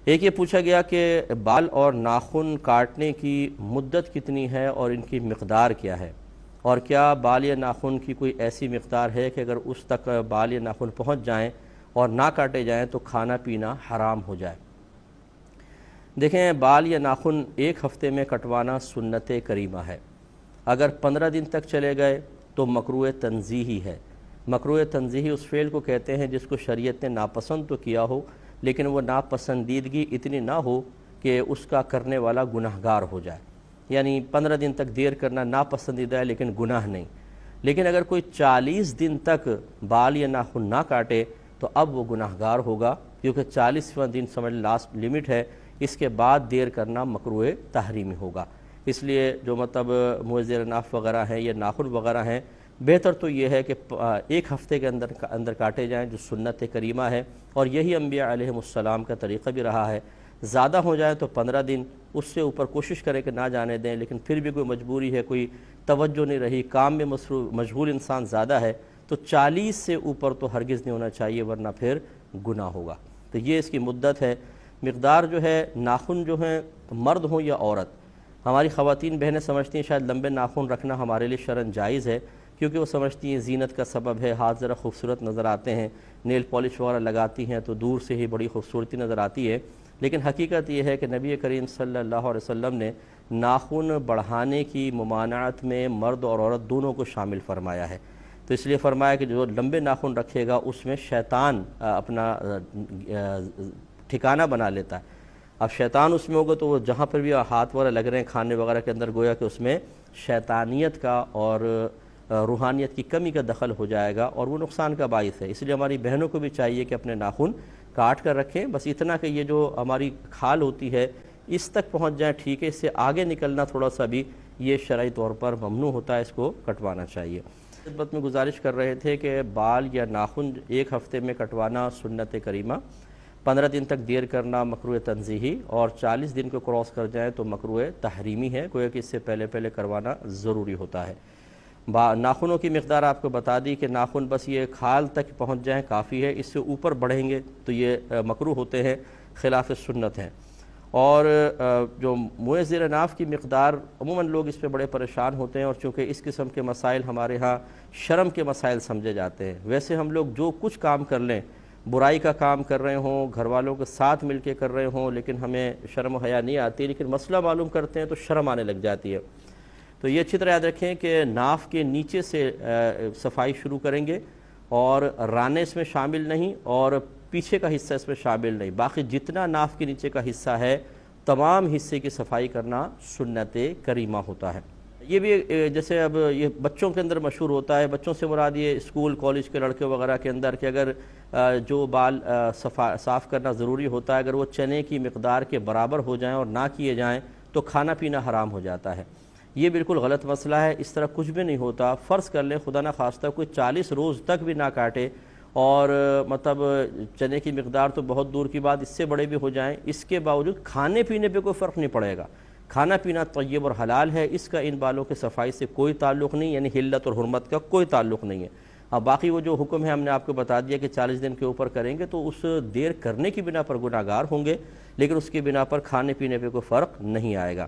ایک یہ پوچھا گیا کہ بال اور ناخن کاٹنے کی مدت کتنی ہے اور ان کی مقدار کیا ہے، اور کیا بال یا ناخن کی کوئی ایسی مقدار ہے کہ اگر اس تک بال یا ناخن پہنچ جائیں اور نہ کاٹے جائیں تو کھانا پینا حرام ہو جائے۔ دیکھیں، بال یا ناخن ایک ہفتے میں کٹوانا سنت کریمہ ہے۔ اگر 15 دن تک چلے گئے تو مکروہ تنزیہی ہے۔ مکروہ تنزیہی اس فعل کو کہتے ہیں جس کو شریعت نے ناپسند تو کیا ہو، لیکن وہ ناپسندیدگی اتنی نہ ہو کہ اس کا کرنے والا گناہگار ہو جائے۔ یعنی 15 دن تک دیر کرنا ناپسندیدہ ہے لیکن گناہ نہیں۔ لیکن اگر کوئی 40 دن تک بال یا ناخن نہ کاٹے تو اب وہ گناہگار ہوگا، کیونکہ 40واں دن سمجھ لاسٹ لمٹ ہے، اس کے بعد دیر کرنا مکروہ تحریمی ہوگا۔ اس لیے جو موزیر ناف وغیرہ ہیں یا ناخن وغیرہ ہیں، بہتر تو یہ ہے کہ ایک ہفتے کے اندر کاٹے جائیں، جو سنت کریمہ ہے، اور یہی انبیاء علیہ السلام کا طریقہ بھی رہا ہے۔ زیادہ ہو جائے تو 15 دن، اس سے اوپر کوشش کریں کہ نہ جانے دیں، لیکن پھر بھی کوئی مجبوری ہے، کوئی توجہ نہیں رہی، کام میں مشغول انسان زیادہ ہے، تو 40 سے اوپر تو ہرگز نہیں ہونا چاہیے، ورنہ پھر گناہ ہوگا۔ تو یہ اس کی مدت ہے۔ مقدار جو ہے، ناخن جو ہیں مرد ہوں یا عورت، ہماری خواتین بہنیں سمجھتی ہیں شاید لمبے ناخن رکھنا ہمارے لیے شرعاً جائز ہے، کیونکہ وہ سمجھتی ہیں زینت کا سبب ہے، ہاتھ ذرا خوبصورت نظر آتے ہیں، نیل پالش وغیرہ لگاتی ہیں تو دور سے ہی بڑی خوبصورتی نظر آتی ہے۔ لیکن حقیقت یہ ہے کہ نبی کریم صلی اللہ علیہ وسلم نے ناخن بڑھانے کی ممانعت میں مرد اور عورت دونوں کو شامل فرمایا ہے۔ تو اس لیے فرمایا کہ جو لمبے ناخن رکھے گا اس میں شیطان اپنا ٹھکانہ بنا لیتا ہے۔ اب شیطان اس میں ہوگا تو وہ جہاں پر بھی ہاتھ وغیرہ لگ رہے ہیں کھانے وغیرہ کے اندر، گویا کہ اس میں شیطانیت کا اور روحانیت کی کمی کا دخل ہو جائے گا، اور وہ نقصان کا باعث ہے۔ اس لیے ہماری بہنوں کو بھی چاہیے کہ اپنے ناخن کاٹ کر رکھیں، بس اتنا کہ یہ جو ہماری کھال ہوتی ہے اس تک پہنچ جائیں، ٹھیک ہے، اس سے آگے نکلنا تھوڑا سا بھی یہ شرعی طور پر ممنوع ہوتا ہے، اس کو کٹوانا چاہیے۔ خدمت میں گزارش کر رہے تھے کہ بال یا ناخن ایک ہفتے میں کٹوانا سنت کریمہ، 15 دن تک دیر کرنا مکروہ تنزیہی، اور 40 دن کو کراس کر جائیں تو مکروہ تحریمی ہے، گویا کہ اس سے پہلے کروانا ضروری ہوتا ہے۔ ناخنوں کی مقدار آپ کو بتا دی کہ ناخن بس یہ کھال تک پہنچ جائیں کافی ہے، اس سے اوپر بڑھیں گے تو یہ مکروہ ہوتے ہیں، خلاف سنت ہیں۔ اور جو موزیر ناف کی مقدار، عموماً لوگ اس پہ بڑے پریشان ہوتے ہیں، اور چونکہ اس قسم کے مسائل ہمارے ہاں شرم کے مسائل سمجھے جاتے ہیں۔ ویسے ہم لوگ جو کچھ کام کر لیں، برائی کا کام کر رہے ہوں، گھر والوں کے ساتھ مل کے کر رہے ہوں، لیکن ہمیں شرم و حیا نہیں آتی، لیکن مسئلہ معلوم کرتے ہیں تو شرم آنے لگ جاتی ہے۔ تو یہ اچھی طرح یاد رکھیں کہ ناف کے نیچے سے صفائی شروع کریں گے، اور رانے اس میں شامل نہیں، اور پیچھے کا حصہ اس میں شامل نہیں، باقی جتنا ناف کے نیچے کا حصہ ہے تمام حصے کی صفائی کرنا سنت کریمہ ہوتا ہے۔ یہ بھی جیسے اب یہ بچوں کے اندر مشہور ہوتا ہے، بچوں سے مراد یہ اسکول کالج کے لڑکے وغیرہ کے اندر، کہ اگر جو بال صاف کرنا ضروری ہوتا ہے، اگر وہ چنے کی مقدار کے برابر ہو جائیں اور نہ کیے جائیں تو کھانا پینا حرام ہو جاتا ہے۔ یہ بالکل غلط مسئلہ ہے، اس طرح کچھ بھی نہیں ہوتا۔ فرض کر لیں خدا نہ خواستہ کوئی 40 روز تک بھی نہ کاٹے، اور چنے کی مقدار تو بہت دور کی بات، اس سے بڑے بھی ہو جائیں، اس کے باوجود کھانے پینے پہ کوئی فرق نہیں پڑے گا۔ کھانا پینا طیب اور حلال ہے، اس کا ان بالوں کے صفائی سے کوئی تعلق نہیں، یعنی حلت اور حرمت کا کوئی تعلق نہیں ہے۔ اب باقی وہ جو حکم ہے ہم نے آپ کو بتا دیا کہ 40 دن کے اوپر کریں گے تو اس دیر کرنے کی بنا پر گناہگار ہوں گے، لیکن اس کی بنا پر کھانے پینے پہ کوئی فرق نہیں آئے گا۔